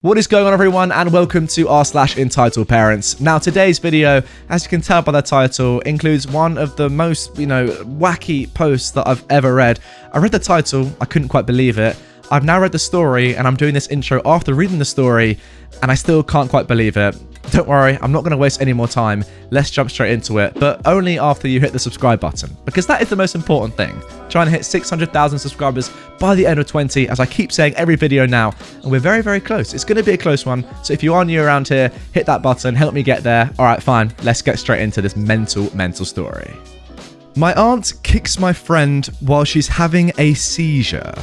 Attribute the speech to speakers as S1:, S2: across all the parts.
S1: What is going on, everyone, and welcome to r/EntitledParents. Now, today's video, as you can tell by the title, includes one of the most, wacky posts that I've ever read. I read the title, I couldn't quite believe it. I've now read the story, and I'm doing this intro after reading the story, and I still can't quite believe it. Don't worry, I'm not going to waste any more time. Let's jump straight into it, but only after you hit the subscribe button, because that is the most important thing. Trying to hit 600,000 subscribers by the end of 20, as I keep saying every video now, and we're very, very close. It's going to be a close one, so if you are new around here, hit that button, help me get there. All right, fine, let's get straight into this mental story. My aunt kicks my friend while she's having a seizure.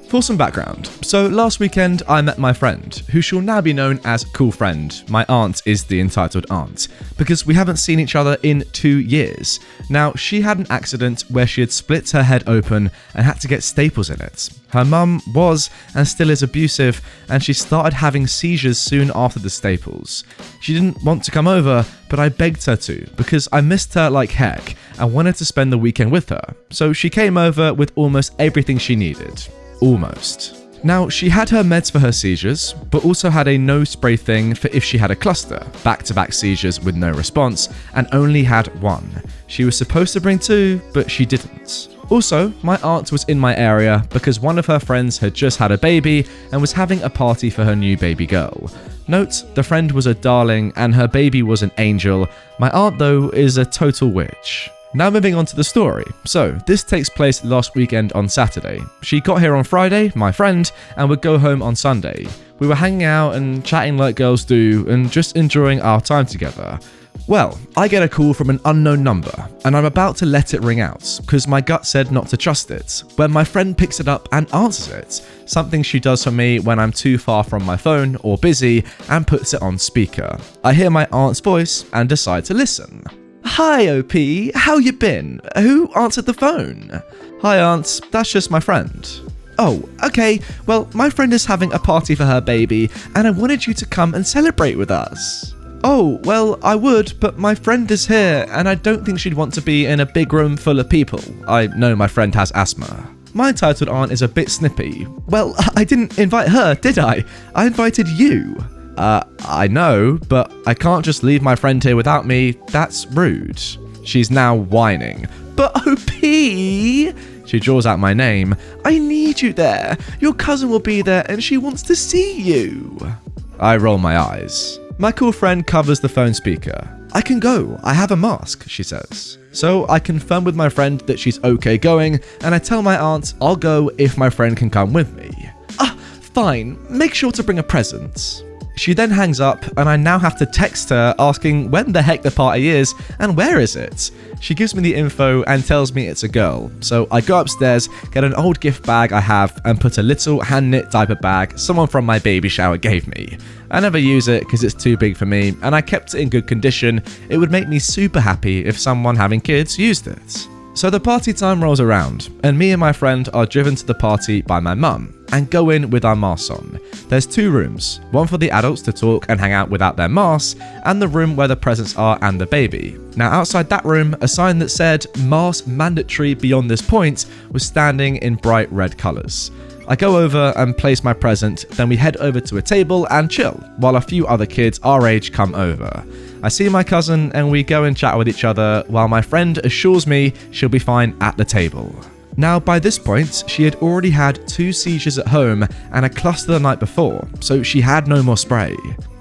S1: For some background, so last weekend I met my friend, who shall now be known as Cool Friend. My aunt is the entitled aunt, because we haven't seen each other in 2 years. Now, she had an accident where she had split her head open and had to get staples in it. Her mum was, and still is, abusive, and she started having seizures soon after the staples. She didn't want to come over, but I begged her to, because I missed her like heck and wanted to spend the weekend with her. So she came over with almost everything she needed. Almost. Now, she had her meds for her seizures, but also had a nose spray thing for if she had a cluster, back-to-back seizures with no response, and only had one. She was supposed to bring 2, but she didn't. Also, my aunt was in my area because one of her friends had just had a baby and was having a party for her new baby girl. Note, the friend was a darling and her baby was an angel. My aunt, though, is a total witch. Now moving on to the story. So, this takes place last weekend on Saturday. She got here on Friday, my friend, and would go home on Sunday. We were hanging out and chatting like girls do and just enjoying our time together. Well, I get a call from an unknown number, and I'm about to let it ring out, because my gut said not to trust it, when my friend picks it up and answers it, something she does for me when I'm too far from my phone or busy, and puts it on speaker. I hear my aunt's voice and decide to listen. "Hi, OP, how you been? Who answered the phone?" "Hi, Aunt, that's just my friend." "Oh, okay, well, my friend is having a party for her baby, and I wanted you to come and celebrate with us." "Oh, well, I would, but my friend is here, and I don't think she'd want to be in a big room full of people. I know my friend has asthma." My entitled aunt is a bit snippy. "Well, I didn't invite her, did I? I invited you." I know, but I can't just leave my friend here without me. That's rude." She's now whining. "But OP!" She draws out my name. "I need you there. Your cousin will be there and she wants to see you." I roll my eyes. My cool friend covers the phone speaker. "I can go. I have a mask," she says. So I confirm with my friend that she's okay going, and I tell my aunt I'll go if my friend can come with me. Fine. Make sure to bring a present." She then hangs up, and I now have to text her asking when the heck the party is and where is it. She gives me the info and tells me it's a girl. So I go upstairs, get an old gift bag I have, and put a little hand-knit diaper bag someone from my baby shower gave me. I never use it because it's too big for me, and I kept it in good condition. It would make me super happy if someone having kids used it. So the party time rolls around, and me and my friend are driven to the party by my mum, and go in with our masks on. There's 2 rooms, one for the adults to talk and hang out without their masks, and the room where the presents are and the baby. Now outside that room, a sign that said "Mask mandatory beyond this point" was standing in bright red colours. I go over and place my present, then we head over to a table and chill, while a few other kids our age come over. I see my cousin and we go and chat with each other, while my friend assures me she'll be fine at the table. Now, by this point, she had already had 2 seizures at home and a cluster the night before, so she had no more spray.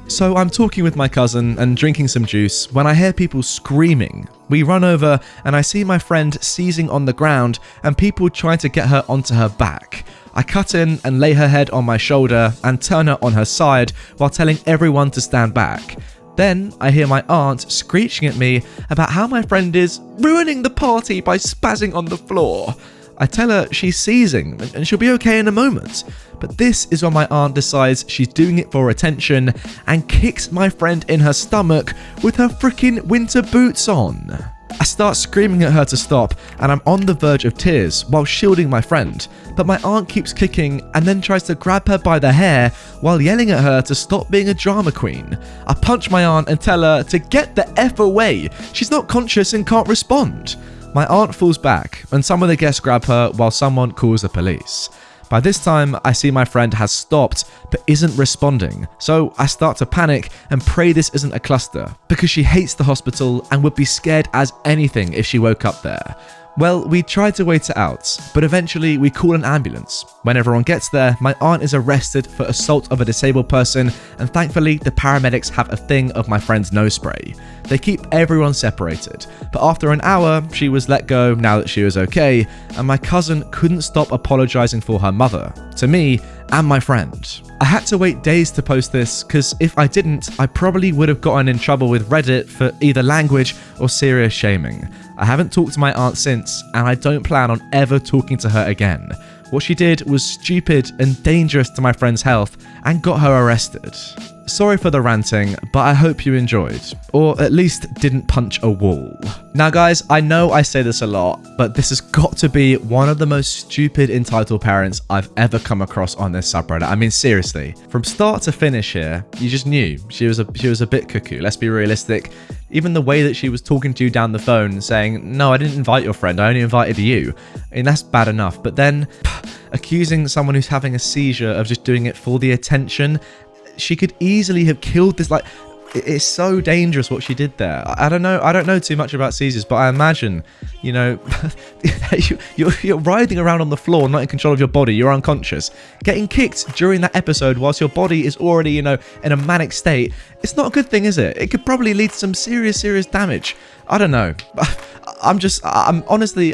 S1: So I'm talking with my cousin and drinking some juice when I hear people screaming. We run over and I see my friend seizing on the ground and people trying to get her onto her back. I cut in and lay her head on my shoulder and turn her on her side while telling everyone to stand back. Then I hear my aunt screeching at me about how my friend is ruining the party by spazzing on the floor. I tell her she's seizing and she'll be okay in a moment. But this is when my aunt decides she's doing it for attention and kicks my friend in her stomach with her freaking winter boots on. I start screaming at her to stop, and I'm on the verge of tears while shielding my friend, but my aunt keeps kicking and then tries to grab her by the hair while yelling at her to stop being a drama queen. I punch my aunt and tell her to get the F away. She's not conscious and can't respond. My aunt falls back and some of the guests grab her while someone calls the police. By this time, I see my friend has stopped but isn't responding, so I start to panic and pray this isn't a cluster, because she hates the hospital and would be scared as anything if she woke up there. Well, we tried to wait it out, but eventually we call an ambulance. When everyone gets there, my aunt is arrested for assault of a disabled person, and thankfully the paramedics have a thing of my friend's nose spray. They keep everyone separated, but after an hour, she was let go now that she was okay, and my cousin couldn't stop apologizing for her mother, to me and my friend. I had to wait days to post this, because if I didn't, I probably would have gotten in trouble with Reddit for either language or serious shaming. I haven't talked to my aunt since, and I don't plan on ever talking to her again. What she did was stupid and dangerous to my friend's health and got her arrested. Sorry for the ranting, but I hope you enjoyed, or at least didn't punch a wall. Now guys, I know I say this a lot, but this has got to be one of the most stupid entitled parents I've ever come across on this subreddit. I mean, seriously, from start to finish here, you just knew she was a bit cuckoo. Let's be realistic. Even the way that she was talking to you down the phone saying, no, I didn't invite your friend, I only invited you. I mean, that's bad enough, but then accusing someone who's having a seizure of just doing it for the attention, she could easily have killed this. Like, it's so dangerous what she did there. I don't know too much about seizures, but I imagine, you know, you're writhing around on the floor, not in control of your body, you're unconscious, getting kicked during that episode whilst your body is already, you know, in a manic state. It's not a good thing, is it? It could probably lead to some serious damage. I don't know. I'm honestly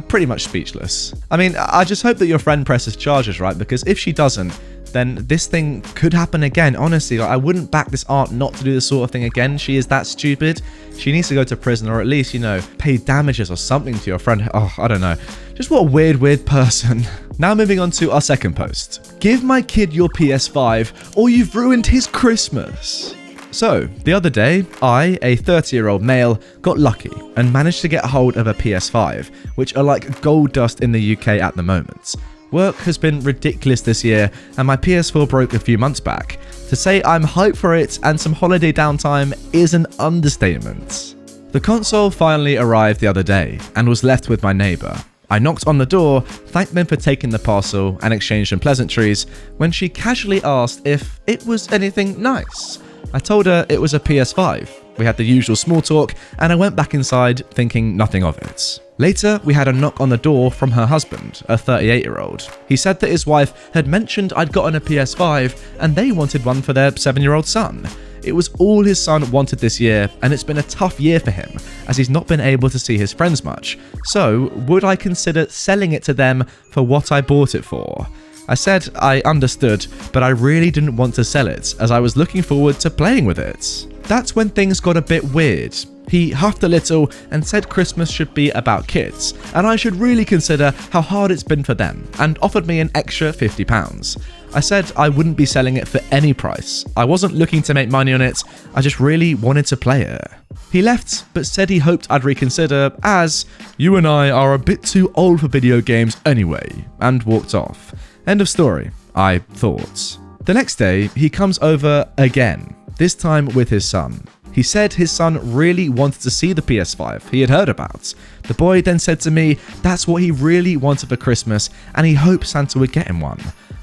S1: pretty much speechless. I mean, I just hope that your friend presses charges, right? Because if she doesn't, then this thing could happen again. Honestly, like, I wouldn't back this aunt not to do this sort of thing again. She is that stupid. She needs to go to prison, or at least, you know, pay damages or something to your friend. Oh, I don't know. Just what a weird person. Now moving on to our second post. Give my kid your PS5 or you've ruined his Christmas. So, the other day, I, a 30-year-old male, got lucky and managed to get hold of a PS5, which are like gold dust in the UK at the moment. Work has been ridiculous this year, and my PS4 broke a few months back. To say I'm hyped for it and some holiday downtime is an understatement. The console finally arrived the other day and was left with my neighbour. I knocked on the door, thanked them for taking the parcel and exchanged some pleasantries, when she casually asked if it was anything nice. I told her it was a PS5. We had the usual small talk, and I went back inside thinking nothing of it. Later, we had a knock on the door from her husband, a 38-year-old. He said that his wife had mentioned I'd gotten a PS5 and they wanted one for their 7-year-old son. It was all his son wanted this year, and it's been a tough year for him, as he's not been able to see his friends much. So, would I consider selling it to them for what I bought it for? I said I understood, but I really didn't want to sell it, as I was looking forward to playing with it. That's when things got a bit weird. He huffed a little and said Christmas should be about kids, and I should really consider how hard it's been for them, and offered me an extra £50. I said I wouldn't be selling it for any price. I wasn't looking to make money on it, I just really wanted to play it. He left, but said he hoped I'd reconsider, as you and I are a bit too old for video games anyway, and walked off. End of story, I thought. The next day, he comes over again, this time with his son. He said his son really wanted to see the PS5 he had heard about. The boy then said to me that's what he really wanted for Christmas and he hoped Santa would get him one.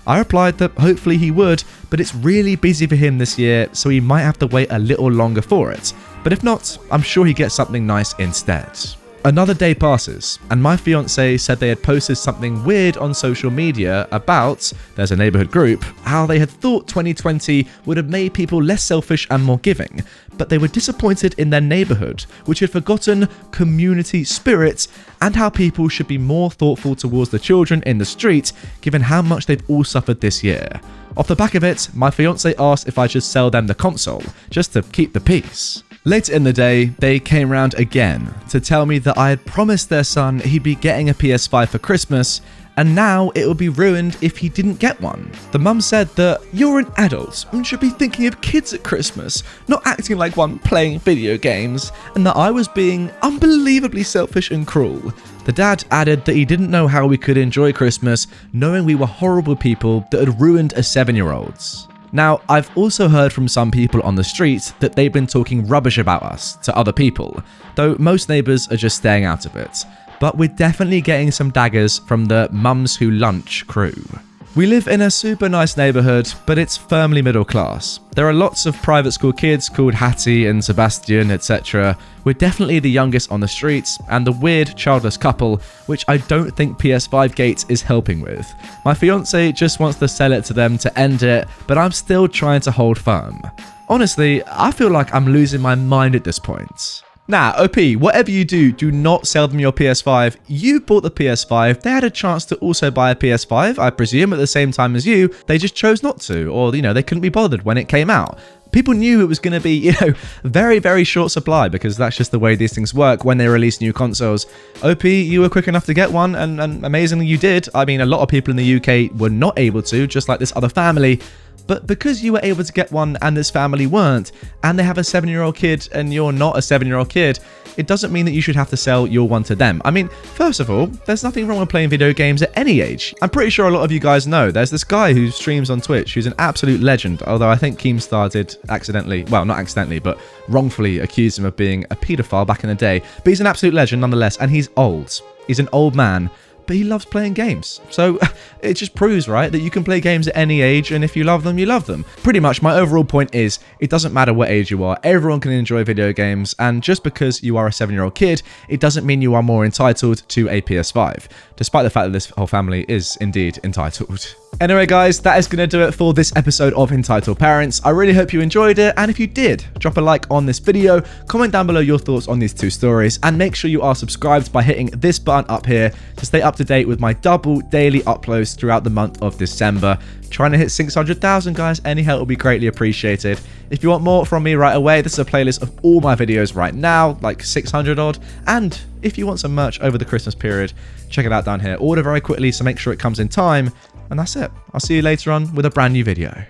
S1: I replied that hopefully he would, but it's really busy for him this year, so he might have to wait a little longer for it. But if not, I'm sure he gets something nice instead. Another day passes, and my fiance said they had posted something weird on social media about, there's a neighborhood group, how they had thought 2020 would have made people less selfish and more giving, but they were disappointed in their neighborhood, which had forgotten community spirit and how people should be more thoughtful towards the children in the street, given how much they've all suffered this year. Off the back of it, my fiance asked if I should sell them the console, just to keep the peace. Later in the day, they came round again to tell me that I had promised their son he'd be getting a PS5 for Christmas, and now it would be ruined if he didn't get one. The mum said that you're an adult and should be thinking of kids at Christmas, not acting like one playing video games, and that I was being unbelievably selfish and cruel. The dad added that he didn't know how we could enjoy Christmas knowing we were horrible people that had ruined a 7-year-old's. Now, I've also heard from some people on the street that they've been talking rubbish about us to other people, though most neighbours are just staying out of it. But we're definitely getting some daggers from the Mums Who Lunch crew. We live in a super nice neighborhood, but it's firmly middle class. There are lots of private school kids called Hattie and Sebastian, etc. We're definitely the youngest on the streets, and the weird childless couple, which I don't think PS5 Gate is helping with. My fiance just wants to sell it to them to end it, but I'm still trying to hold firm. Honestly, I feel like I'm losing my mind at this point. Nah, OP, whatever you do not sell them your PS5. You bought the PS5, they had a chance to also buy a PS5, I presume at the same time as you, they just chose not to, or, they couldn't be bothered when it came out. People knew it was going to be, very, very short supply, because that's just the way these things work when they release new consoles. OP, you were quick enough to get one, and amazingly you did. I mean, a lot of people in the UK were not able to, just like this other family. But because you were able to get one and this family weren't, and they have a 7-year-old kid and you're not a 7-year-old kid, it doesn't mean that you should have to sell your one to them. I mean, first of all, there's nothing wrong with playing video games at any age. I'm pretty sure a lot of you guys know there's this guy who streams on Twitch who's an absolute legend, although I think Keemstar did accidentally, well, not accidentally, but wrongfully accused him of being a paedophile back in the day. But he's an absolute legend nonetheless, and he's old. He's an old man. But he loves playing games. So it just proves, right, that you can play games at any age, and if you love them, you love them. Pretty much my overall point is, it doesn't matter what age you are, everyone can enjoy video games, and just because you are a 7-year-old kid, it doesn't mean you are more entitled to a PS5, despite the fact that this whole family is indeed entitled. Anyway guys, that is going to do it for this episode of Entitled Parents. I really hope you enjoyed it, and if you did, drop a like on this video, comment down below your thoughts on these two stories, and make sure you are subscribed by hitting this button up here to stay up to date with my double daily uploads throughout the month of December. Trying to hit 600,000 guys, any help will be greatly appreciated. If you want more from me right away, this is a playlist of all my videos right now, like 600 odd, and if you want some merch over the Christmas period, check it out down here. Order very quickly, so make sure it comes in time. And that's it. I'll see you later on with a brand new video.